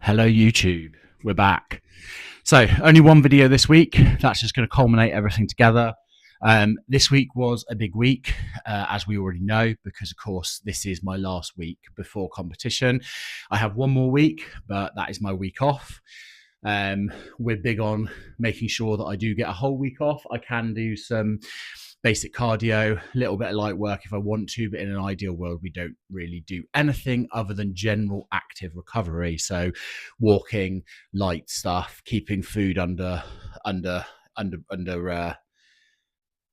Hello YouTube, we're back. So only one video this week. That's just going to culminate everything together. This week was a big week, as we already know, because of course this is my last week before competition. I have one more week, but that is my week off. We're big on making sure that I do get a whole week off. I can do some basic cardio, a little bit of light work if I want to, but in an ideal world, we don't really do anything other than general active recovery. So walking, light stuff, keeping food under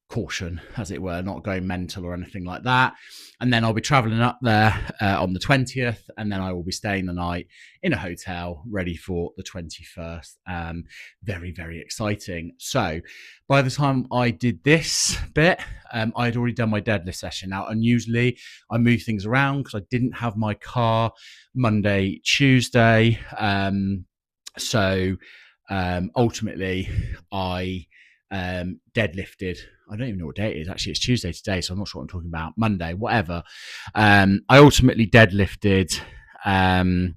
caution, as it were, not going mental or anything like that. And then I'll be traveling up there on the 20th, and then I will be staying the night in a hotel ready for the 21st. Very, very exciting. So by the time I did this bit, I had already done my deadlift session. Now, unusually, I move things around because I didn't have my car Monday, Tuesday. Ultimately, I deadlifted. I don't even know what day it is. Actually, it's Tuesday today, so I'm not sure what I'm talking about. Monday, whatever. I ultimately deadlifted on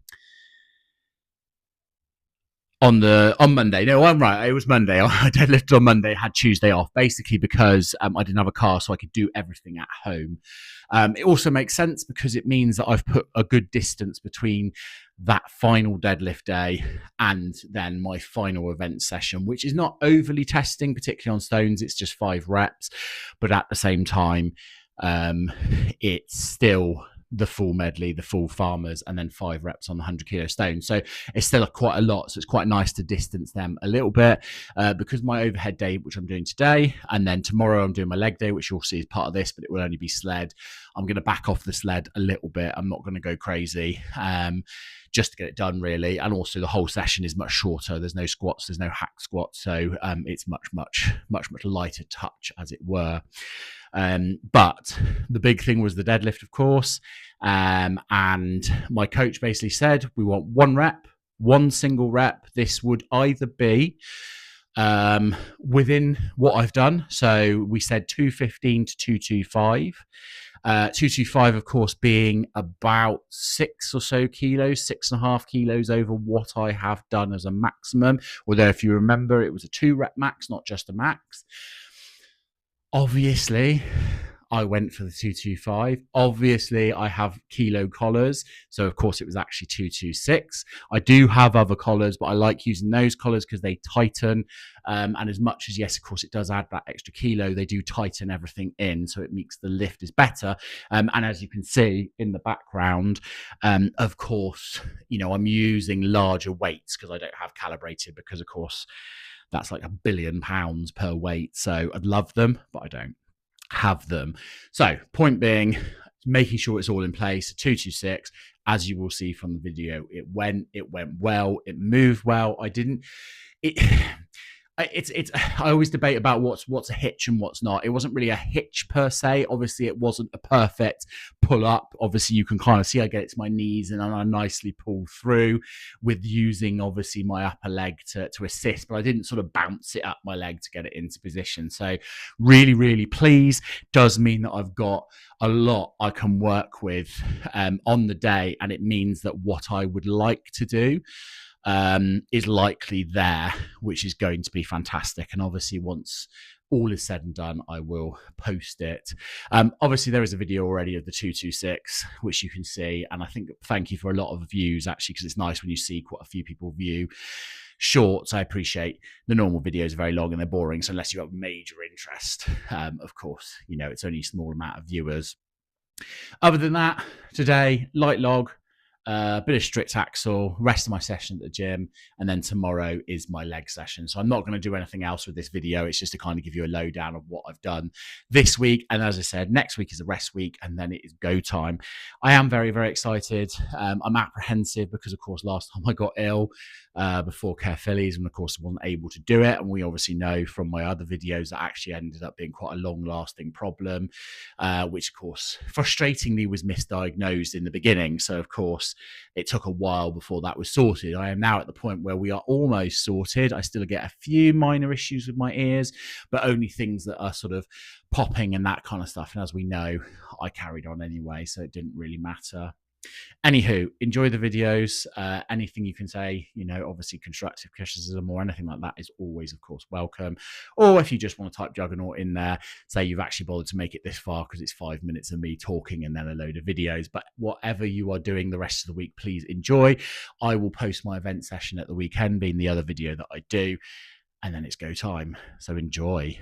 Monday. No, I'm right. It was Monday. I deadlifted on Monday, had Tuesday off, basically because I didn't have a car, so I could do everything at home. It also makes sense because it means that I've put a good distance between that final deadlift day and then my final event session, which is not overly testing, particularly on stones. It's just 5 reps, but at the same time, it's still the full medley, the full farmers, and then 5 reps on the 100 kilo stone. So it's still quite a lot. So it's quite nice to distance them a little bit because my overhead day, which I'm doing today, and then tomorrow I'm doing my leg day, which you'll see is part of this, but it will only be sled. I'm going to back off the sled a little bit. I'm not going to go crazy just to get it done, really. And also the whole session is much shorter. There's no squats, there's no hack squats. So it's much lighter touch, as it were. But the big thing was the deadlift, of course. And my coach basically said, we want 1 rep, 1 single rep. This would either be within what I've done. So we said 215 to 225. 225, of course, being about 6 or so kilos, 6.5 kilos over what I have done as a maximum. Although, if you remember, it was a 2 rep max, not just a max. Obviously, I went for the 225. Obviously, I have kilo collars. So, of course, it was actually 226. I do have other collars, but I like using those collars because they tighten. And as much as, yes, of course, it does add that extra kilo, they do tighten everything in. So it makes the lift is better. And as you can see in the background, of course, I'm using larger weights because I don't have calibrated because, of course, that's like £1 billion per weight. So I'd love them, but I don't have them. So point being, making sure it's all in place. 226, as you will see from the video, it went well, it moved well. I always debate about what's a hitch and what's not. It wasn't really a hitch per se. Obviously, it wasn't a perfect pull up. Obviously, you can kind of see I get it to my knees and I nicely pull through with using obviously my upper leg to assist, but I didn't sort of bounce it up my leg to get it into position. So really, really pleased. Does mean that I've got a lot I can work with on the day, and it means that what I would like to do is likely there, which is going to be fantastic. And obviously, once all is said and done, I will post it. Obviously, there is a video already of the 226, which you can see. And I think thank you for a lot of views, actually, because it's nice when you see quite a few people view shorts. I appreciate the normal videos are very long and they're boring. So unless you have major interest, of course, it's only a small amount of viewers. Other than that, today, light log, a bit of strict axle, rest of my session at the gym, and then tomorrow is my leg session. So I'm not going to do anything else with this video. It's just to kind of give you a lowdown of what I've done this week. And as I said, next week is a rest week, and then it is go time. I am very, very excited. I'm apprehensive because, of course, last time I got ill before Caerphillies, and of course, I wasn't able to do it. And we obviously know from my other videos that actually ended up being quite a long-lasting problem, which, of course, frustratingly was misdiagnosed in the beginning. So, of course, it took a while before that was sorted. I am now at the point where we are almost sorted. I still get a few minor issues with my ears, but only things that are sort of popping and that kind of stuff. And as we know, I carried on anyway, so it didn't really matter. Anywho, enjoy the videos. Anything you can say, obviously constructive criticism or anything like that is always, of course, welcome. Or if you just want to type Juggernaut in there, say you've actually bothered to make it this far because it's 5 minutes of me talking and then a load of videos. But whatever you are doing the rest of the week, please enjoy. I will post my event session at the weekend, being the other video that I do, and then it's go time. So enjoy.